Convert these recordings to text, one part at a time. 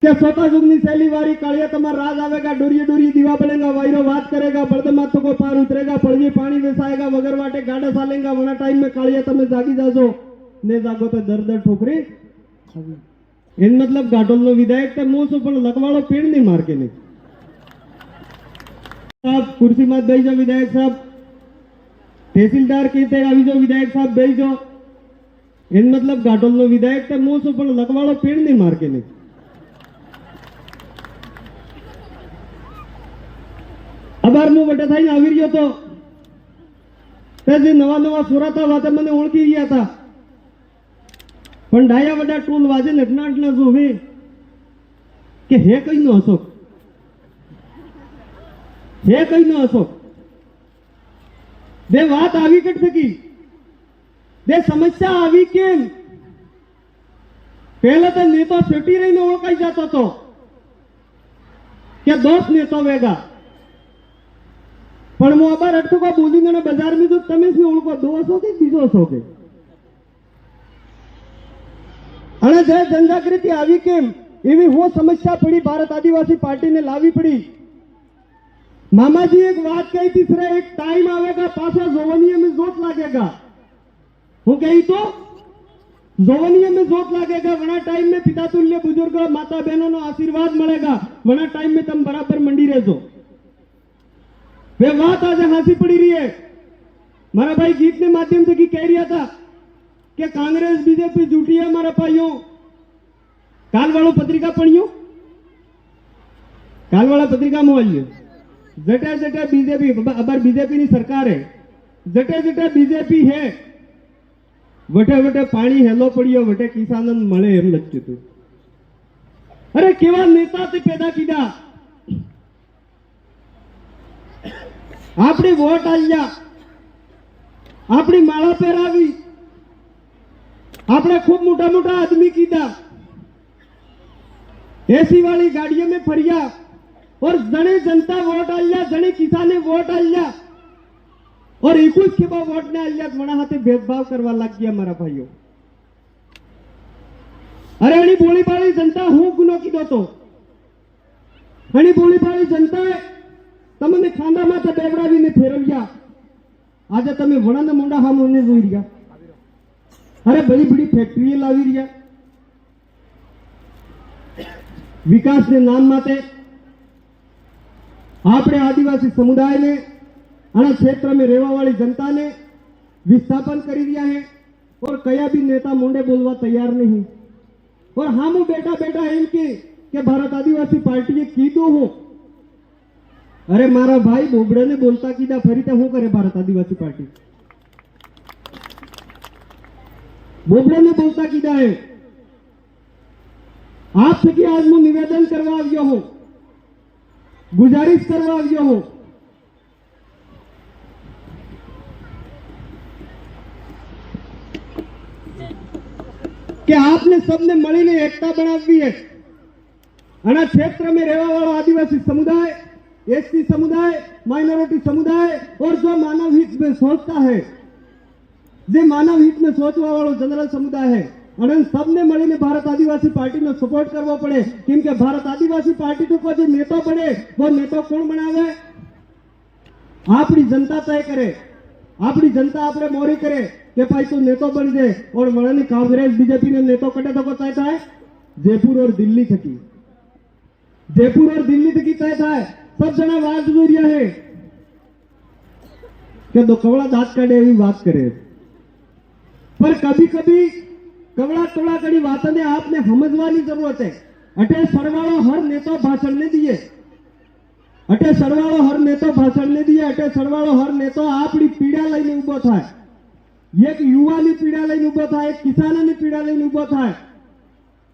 क्या स्वतः युगनी शैली वारी कालिया तमार राज आवेगा, डोरिये डोरिये दीवा बनेगा, वायरो बात करेगा, बड़द माथों को पार उतरेगा, पड़वी पानी वेसाएगा, वगर वाटे गाड़ा सालेगा, वना टाइम में कालिया तमे जागी जाजो ने जागो तो दर दर ठोकरी इन मतलब घाटोल नो विधायक ते मुंह से पण लकवाड़ो पेड़ नहीं मार के नहीं साहब कुर्सी मत बैठ जाओ विधायक साहब, तहसीलदार कहते अभी जो विधायक साहब बैठ जाओ इन मतलब घाटोल नो विधायक ते मुंह से पण लकवाड़ो पेड़ नहीं मार के नहीं अबार मु बटे थाई આવી રહ્યો તો તે જે નવા નવા સુરતા વાતે મને ઓળખી ગયા હતા પણ ડાયા વડા ટૂલ વાજે નટનાટ ન જોવે કે હે કઈ નો અશોક હે કઈ નો અશોક દે વાત આવી કટ થકી દે સમસ્યા આવી કેમ પહેલા તો નેતો પેટી રહીને ઓળખાઈ જતો હતો કે દોસ્ત નેતો વેગા पण मु अबार अटको का बोली ने बाजार में जो तमे से ओळखो दोसो के बीजो सो के अने जे जनजागृति आवी केम एवी हो समस्या पड़ी भारत आदिवासी पार्टी ने लावी पड़ी। मामाजी एक बात कही थी सर, एक टाइम आवेगा पासा जोवनिया में जोत लागेगा, वो कही तो जोवनिया में जोत लागेगा, वना टाइम में पिता तुल्य बुजुर्ग माता बहनों नो आशीर्वाद मिलेगा, वना टाइम में तुम बराबर मंडी रहो। वे बात आज हाथी पड़ी रही है। मारा भाई गीत के माध्यम से की कह रहा था कि कांग्रेस बीजेपी झूठी है मारा भाइयों। काल वालों पत्रिका पढ़ियो, काल वाला पत्रिका मोबाइल जटे जटे बीजेपी अबर बीजेपी की सरकार है, जटे जटे बीजेपी है वटे वटे पानी हेलो पड़ियो वटे किसान मळे एम लगत्युं हतुं। अरे केवा नेता ते पैदा कीधा, अपनी वोट आलिया, अपनी माला पहरावी, आपने खूब मोटा मोटा आदमी कीधा, एसी वाली गाड़ियों में फरिया और जने जनता वोट आलिया, जने किसाने वोट आलिया और इकुस के बाद वोट ने आलिया मना हाथे भेदभाव करवा लग गया मारा भाइयों। अरे अणी बोली बाली जनता हूं गुनो कीधो तो अणी बोली बाली जनता तमने खांदा माथे बेवड़ावीने फेरव्या, आज तमे वणाना मोंडा हामोने जोई रह्या। अरे बड़ी बड़ी फैक्टरी लावी रह्या, विकास ने नाम माटे आपणे आदिवासी समुदाय ने आना क्षेत्र में रहवा वाली जनता ने विस्थापन करी दिया है और कया भी नेता मोंडे बोलवा तैयार नहीं। और हामू बेटा बेटा एम के भारत आदिवासी पार्टी कीधुं हूं। अरे मारा भाई बोबड़े ने बोलता कीधा फरीते हूं करे भारत आदिवासी पार्टी, बोबड़े ने बोलता कीधा है। आप थकी आज मु निवेदन करवा आव्यो हूं, गुजारिश करवा आव्यो हूं कि आपने सबने मळीने एकता बनावी है। आना क्षेत्र में रहवा वाला आदिवासी समुदाय, एसटी समुदाय, माइनॉरिटी समुदाय और जो मानव हित में सोचता है, जो मानव हित में सोचवा वालों जनरल समुदाय है, अने सबने मळीने भारत आदिवासी पार्टी ने सपोर्ट करवो पड़े। केम के भारत आदिवासी पार्टी तो कोई नेता बने, वो नेता कौन बनावे? आपनी जनता तय करे, आपनी जनता आपने मोरी करे कि भाई तू नेता बन जाए। और वळानी कांग्रेस बीजेपी ने नेता कटे तो तय थाय जयपुर और दिल्ली थकी, जयपुर और दिल्ली थकी तय थाय। सब जना वाद जो रिया है कि दो कवड़ा दांत काढ़े एवी बात करे, पर कभी कभी कवड़ा कवड़ा कड़ी बातों ने आपने समझवानी जरूरत है। अटे सरवाड़ो हर नेता भाषण ने दिए, अटे सरवाड़ो हर नेता भाषण ने दिए, अटे सरवाड़ो हर नेता आपनी पीड़ा लईने उभो थाय, एक युवानी पीड़ा लईने उभो थाय, एक किसानोनी पीड़ा लईने उभो थाय।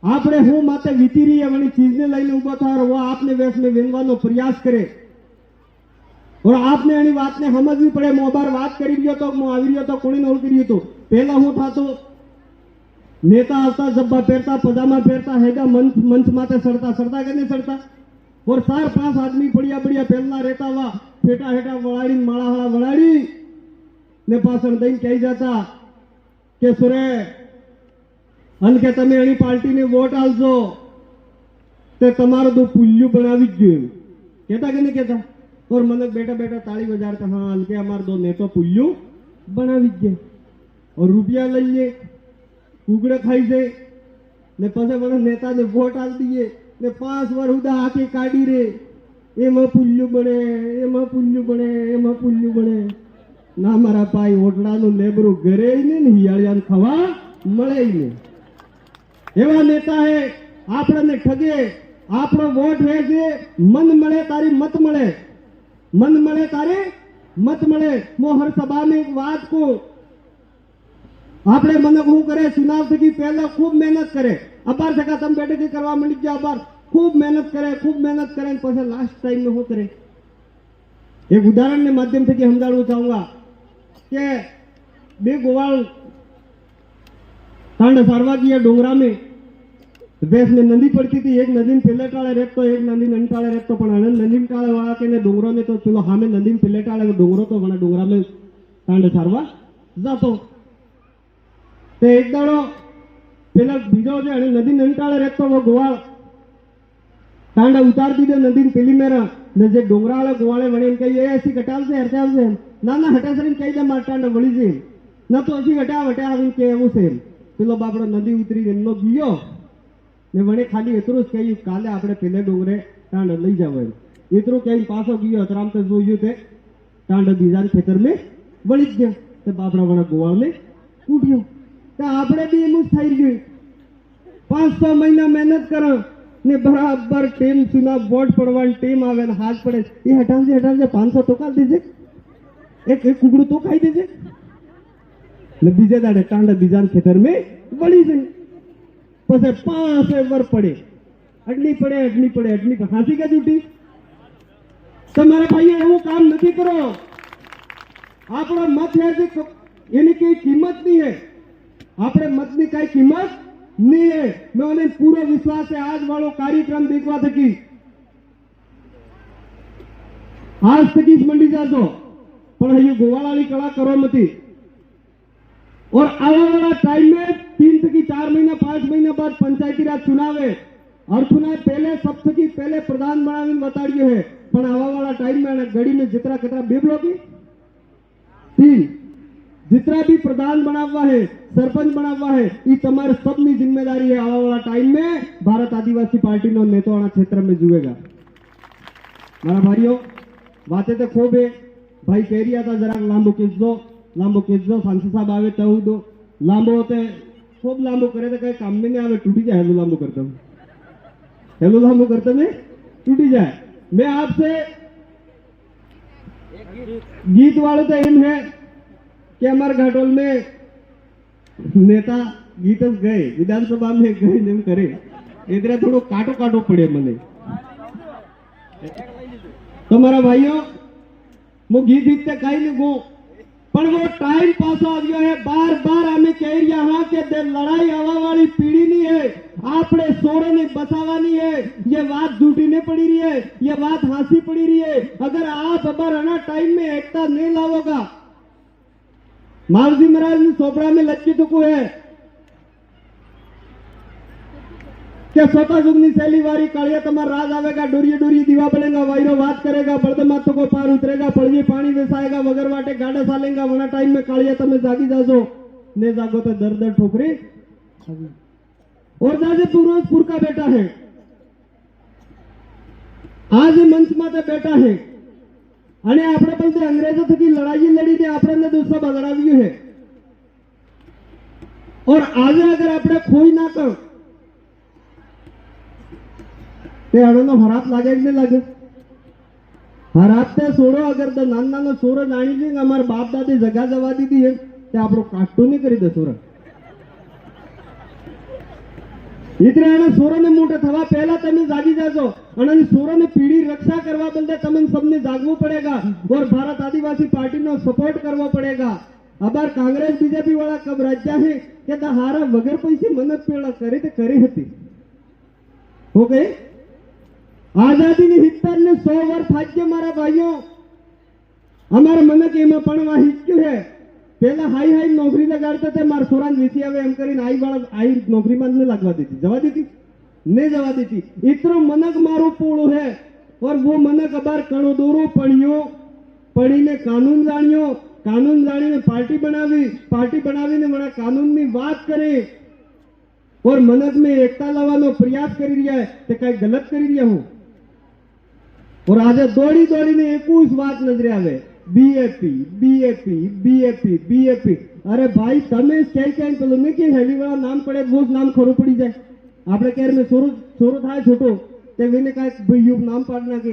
आपने हूं माते वीती रही है वाली चीज ने लईने उभो था और वो आपने वेश में वेनवानो प्रयास करे और आपने एनी बात ने समझवी पड़े। मोबार बात करी रह्यो तो मु आवी रह्यो तो कोणी ने ओळखी रह्यो तो पहला हूं थातो नेता आवता जब्बा पहरता, पजामा पहरता, हेगा मंच माते सड़ता सड़ता के नहीं सड़ता और 4-5 आदमी बढ़िया बढ़िया पहलना रहता हुआ फेटा हेटा वड़ाड़ी माड़ा हड़ा वड़ाड़ी ने पासन दई कही जाता के सुरे अन के तमे एनी पार्टी ने वोट आलजो તે તમારો તો પુલ્યું બનાવી જ ગયું કહેતા કે નહીં કહેતા और મને બેઠા બેઠા તાળી બજારતા हाँ हल्के हमार दो नेतो पुल्लू बनावी જ ગયા और रुपया લઈ લે ઉગડે ખાઈ જાય ને પછી મને નેતાને વોટ આલ દઈએ ને 5 વર્ષ ઉદા આખી કાઢી રે એમાં પુલ્યું બને એમાં પુલ્યું બને એમાં પુલ્યું બને ના મારા ભાઈ ઓટડાનું લેબરું ઘરે ને હિયાળિયાને ખાવા મળે ને એવા નેતા હે આપણને ઠગે આપણો વોટ હે જે મન મળે તારી મત મળે मन મળે તારે મત મળે મો હર સભા में एक बात को આપણે મને શું કરે चुनाव थकी पहले खूब मेहनत करे अबार टका तम बैठे के करवा मंडी जा अबार खूब मेहनत करे પછી लास्ट टाइम में हो करे एक उदाहरण ने माध्यम से समझाना चाहूंगा कि बे गोवाल तांड सारवा किया डोंगरा में वेस में नदी पड़ती थी एक नदी पेले टाळे रेखतो एक नदी नंटाळे रेखतो पण आनंद नदी टाळे वाला के ने डोंगरो में तो चलो हामे नदी पेले टाळे डोंगरो तो वना डोंगरा में तांड सारवा जातो ते एक दाड़ो पेला बीजो जे आणि नदी नंटाळे रेखतो वो गोवाळ तांड उतार दीदे नदी पेली मेरा ने जे डोंगराळे गोवाळे वणे के ये ऐसी कटाल से हटाल से ना ना हटा सरीन कई दे मार तांड वળી जे ना तो ऐसी हटा हटा आवीन के એવું છે પેલો બાપડો નદી ઉતરી એમનો ગયો ने वणे खाली एतरो ज कही काले आपणे पेले डोंगरे टांड लई जावे एतरो कही पाछो गयो अतराम ते जोयो ते टांड बीजा खेतर में वળી गयो ते बापड़ा वणा गोवाळ ने उड्यो ते आपणे बी एम ज થઈ ગયું 500 મહિના મહેનત કરો ने बराबर टेम चुना वोट पड़वान टेम आवे ने हाथ पड़े ये हटावजे 500 तो काल दीजे एक एक कुकड़ू तो खाई दीजे ने बीजे दाड़े टांड बीजा खेतर में वળી જાય પછી 5 वर पड़े अडनी पड़े हाथी का जूटी તમારા ભાઈ એવું કામ નથી કરો આપણો મત है એની કઈ કિંમત नहीं है આપણે મતની કઈ કિંમત नहीं है મને પૂરો વિશ્વાસ है आज वालो कार्यक्रम देखवा थकी आज तक इस मंडी जातो पण ये गोवाळाली कला करो मती और आने वाला टाइम में 3 से 4 महीना 5 महीना बाद पंचायती राज चुनाव है और चुनाव पहले सब थकी पहले प्रधान बनावी बताड़ियो है पण आवा वाला टाइम में गड़ी में जितना कतरा बेबलो की 3 जितना भी प्रधान बनावा है सरपंच बनावा है ये तुम्हारे सबनी जिम्मेदारी है आवा वाला टाइम में भारत आदिवासी पार्टी नो नेतोवाना क्षेत्र में जुएगा मारा भाइयों बातें तो खूब है भाई कह रिया था जरा लांबो केजो सांसद साहब आवे तो दो लांबो होते खूब लांबो करे तो कहीं काम में नहीं आवे टूटी जाए हेलो लांबो करते में टूटी जाए मैं आपसे गीत वाले तो एम है कि हमारे घाटोल में नेता गीत गए विधानसभा में गए नेम करे इधर थोड़ो काटो पड़े मने तो मारा भाइयों वो गीत गीत कहीं नहीं गो पर वो टाइम पास आ गया है बार बार हमें कह रहा हाँ कि लड़ाई आवा वाली पीढ़ी नहीं है आपने सोरे ने बसावानी है ये बात झूठी नहीं पड़ी रही है ये बात हांसी पड़ी रही है अगर आप अबर आना टाइम में एकता नहीं लाओगा मालजी महाराज ने सोपड़ा में लटकी चुको है क्या स्वतः जुगनी शैली वारी कालिया तुम्हारा राज आवेगा डोरिये दीवा बनेगा वायरो बात करेगा बर्द माथों को पार उतरेगा पड़वी पानी बेसाएगा वगर वाटे गाड़ा सालेगा वना टाइम में कालिया तमे जागी जाजो ने जागो तो दर दर ठोकरे और जाजे पूर्वजपुर का बेटा है आज मंच माते बेटा है અને આપણે પણ અંગ્રેજો થકી લડાઈ લડીને આપણને દોસ્તો બગડાવ્યું है और आज अगर આપણે खोई ना कर તે હણોનો હરાપ લાગે કે નહીં લાગે હરાપ તે છોડો અગર તો નાનો સોરો જાણી છે કે અમારા બાપ દાદી જગા જવા દીધી है તે આપણો કાટો નહીં કરી દે સોરા इतने सोरो ने मोटे थवा पहला तमे जागी जाजो અને સોરો ने पीढ़ी रक्षा करवा बदले तमन सबने जागवू पड़ेगा और भारत आदिवासी पार्टी नो सपोर्ट करवा पड़ेगा अबार कांग्रेस बीजेपी वाला कब राज्य है के हारा वगर पैसे मनत पेड़ा करे ते करे हती हो गए आजादी ने हितन ने 100 वर्ष थाज्य मारा भाइयों हमारे मनक एमा पण वाहिक्यू है पहला हाई नौकरी लगाड़ते थे मार सोरान वीसी आवे एम करीने आई वाला आई नौकरी में नहीं लगवा देती जवा देती नहीं जवा देती। इतरो मनक मारो पोड़ो है और वो मनक अबार कणो दोरो पढ़ियो, पढ़ीने कानून जानियो, कानून जानी पार्टी बनावी ने वड़ा कानून की बात करे और मनक में एकता लावવાનો प्रयास करी रहा है तो कई गलत करी रहा हूं। और आज दौड़ी दौड़ी ने एक बात नजरे आवे, बीएपी बीएपी बीएपी बीएपी। अरे भाई तमे कई पेलो ने के हेली वाला नाम पड़े वो नाम खरो पड़ी जाए। आपने कह में सोरो सोरो था छोटो ते विने का नाम पाड़ना के